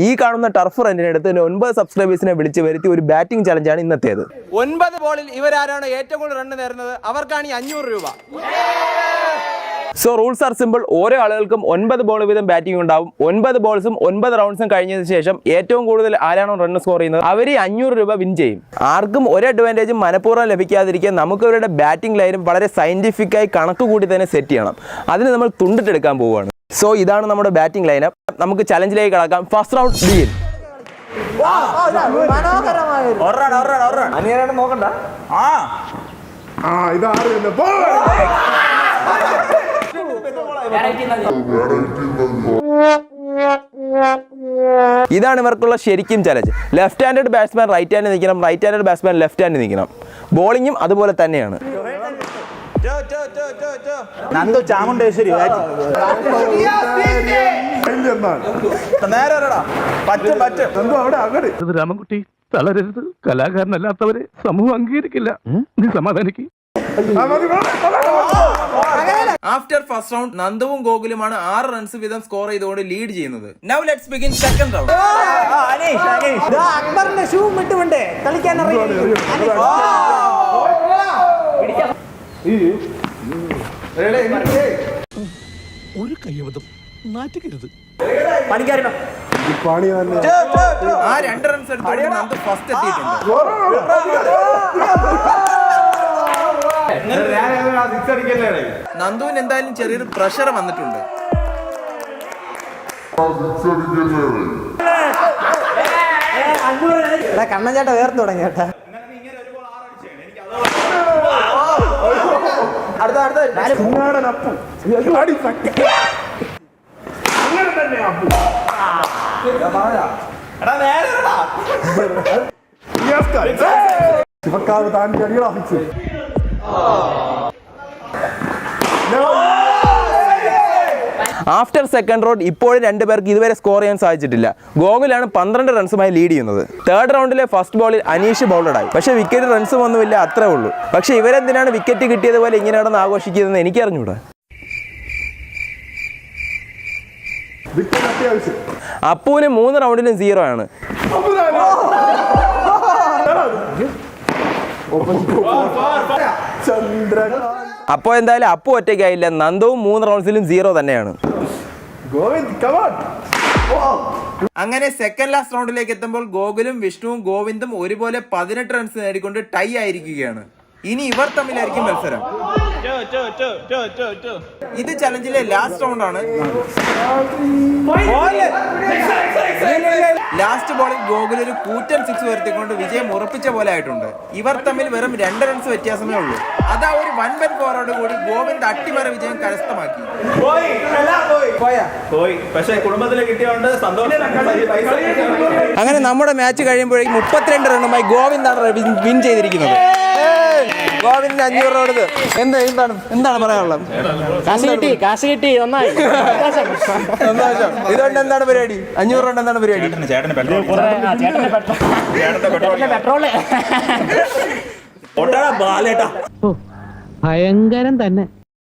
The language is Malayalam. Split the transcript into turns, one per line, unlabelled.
ഈ കാണുന്ന ടർഫ് റെന്റിനെടുത്ത് 9 സബ്സ്ക്രൈബേഴ്സിനെ വിളിച്ച് വരുത്തി ഒരു ബാറ്റിംഗ് ചലഞ്ചാണ് ഇന്നത്തേത്.
9 ബോളിൽ ഇവരാരാണ് ഏറ്റവും കൂടുതൽ റൺ നേടുന്നത് അവർക്കാണ് 500 രൂപ.
So rules are simple. ഓരോ ആളുകൾക്കും 9 ബോൾ വീതം ബാറ്റിംഗ് ഉണ്ടാവും. 9 ബോൾസും 9 റൗണ്ട്സും കഴിഞ്ഞതിന് ശേഷം ഏറ്റവും കൂടുതൽ ആരാണോ റൺ സ്കോർ ചെയ്യുന്നത് അവർ 500 രൂപ വിൻ ചെയ്യും. ആർക്കും ഒരു അഡ്വാൻറ്റേജും മനഃപൂർവ്വം ലഭിക്കാതിരിക്കാൻ നമുക്ക് അവരുടെ ബാറ്റിംഗ് ലൈനും വളരെ സയന്റിഫിക്കായി കണക്ക് കൂടി തന്നെ സെറ്റ് ചെയ്യണം. അതിന് നമ്മൾ തുണ്ടിട്ടെടുക്കാൻ പോവുകയാണ്. സോ ഇതാണ് നമ്മുടെ ബാറ്റിംഗ് ലൈനപ്പ്. നമുക്ക് ചലഞ്ചിലേക്ക് കടക്കാം. First round begin. നോക്കണ്ട. ഇതാണ് ഇവർക്കുള്ള ശരിക്കും challenge. Left handed batsman right ഹാൻഡിൽ നിൽക്കണം, റൈറ്റ് ഹാൻഡഡ് ബാറ്റ്സ്മാൻ ലെഫ്റ്റ് ഹാൻഡിൽ നിൽക്കണം. ബോളിങ്ങും അതുപോലെ തന്നെയാണ്.
നന്ദു ചാമുണ്ടേശ്വരി
രാമൻകുട്ടി തളരരുത്. കലാകാരനല്ലാത്തവരെ സമൂഹം അംഗീകരിക്കില്ല. നീ സമാധാനിക്ക്.
ആഫ്റ്റർ ഫസ്റ്റ് റൗണ്ട് നന്ദുവും ഗോകുലുമാണ് 6 റൺസ് വീതം സ്കോർ ചെയ്തുകൊണ്ട് ലീഡ് ചെയ്യുന്നത്. Now let's begin second round.
അക്ബറിന്റെ ഷൂ വിട്ടുകൊണ്ട് കളിക്കാൻ
ഒരു കയ്യബദ്ധം നാറ്റിക്കരുത്.
പണിക്കാരനോ
ആ 2 റൺസ് എടുത്തുകൊണ്ട് നന്ദു ഫസ്റ്റ് എത്തിയിട്ടുണ്ട്. നന്ദുവിന് എന്തായാലും ചെറിയൊരു പ്രഷർ വന്നിട്ടുണ്ട്.
കണ്ണൻ ചേട്ടാ വേർത്ത് തുടങ്ങി ചേട്ടാ.
ആഫ്റ്റർ സെക്കൻഡ് റൗണ്ട് ഇപ്പോഴും 2 പേർക്ക് ഇതുവരെ സ്കോർ ചെയ്യാൻ സാധിച്ചിട്ടില്ല. ഗോകുലാണ് 12 റൺസുമായി ലീഡ് ചെയ്യുന്നത്. തേർഡ് റൗണ്ടിലെ ഫസ്റ്റ് ബോളിൽ അനീഷ് ബൗൾഡായി. പക്ഷേ വിക്കറ്റ് റൺസും ഒന്നുമില്ല, അത്രേ ഉള്ളൂ. പക്ഷേ ഇവരെന്തിനാണ് വിക്കറ്റ് കിട്ടിയതുപോലെ ഇങ്ങനെ നടന്ന് ആഘോഷിക്കുന്നതെന്ന് എനിക്കറിഞ്ഞൂടാ. അപ്പുവിന് 3 റൗണ്ടിലും 0 ആണ്. അപ്പോൾ എന്തായാലും അപ്പു ഒറ്റയ്ക്കായില്ല. നന്ദവും 3 റൗണ്ട്സിലും 0 തന്നെയാണ്.
അങ്ങനെ സെക്കൻഡ് ലാസ്റ്റ് റൗണ്ടിലേക്ക് എത്തുമ്പോൾ ഗോകുലും വിഷ്ണുവും ഗോവിന്ദും ഒരുപോലെ 18 റൺസ് നേടിക്കൊണ്ട് ടൈ ആയിരിക്കുകയാണ്. ഇനി ഇവർ തമ്മിലായിരിക്കും മത്സരം. ഇത് ചലഞ്ചിലെ ലാസ്റ്റ് റൗണ്ട് ആണ്. ലാസ്റ്റ് ബോളിൽ ഗോകുൽ ഒരു കൂറ്റൻ 6 വരുത്തിക്കൊണ്ട് വിജയം ഉറപ്പിച്ച പോലെ ആയിട്ടുണ്ട്. ഇവർ തമ്മിൽ വെറും 2 റൺസ് വ്യത്യാസമേ ഉള്ളൂ. അതാ ഒരു 1 ഫോറോട് കൂടി ഗോവിന്ദ് അട്ടിമറ വിജയം കരസ്ഥമാക്കി.
അങ്ങനെ നമ്മുടെ മാച്ച് കഴിയുമ്പോഴേക്കും 32 റണ്ണുമായി ഗോവിന്ദാണ് വിൻ ചെയ്തിരിക്കുന്നത്. ഗോവിന്ദിന് 500 കൊടുത്ത് എന്താണ് പറയാനുള്ളത്?
കാശ് കിട്ടി നന്നായി.
സന്തോഷം. ഇതുകൊണ്ട് എന്താണ് പരിപാടി? 500 കൊണ്ട് എന്താണ് പരിപാടി?
പെട്രോള്
ഭയങ്കരം തന്നെ.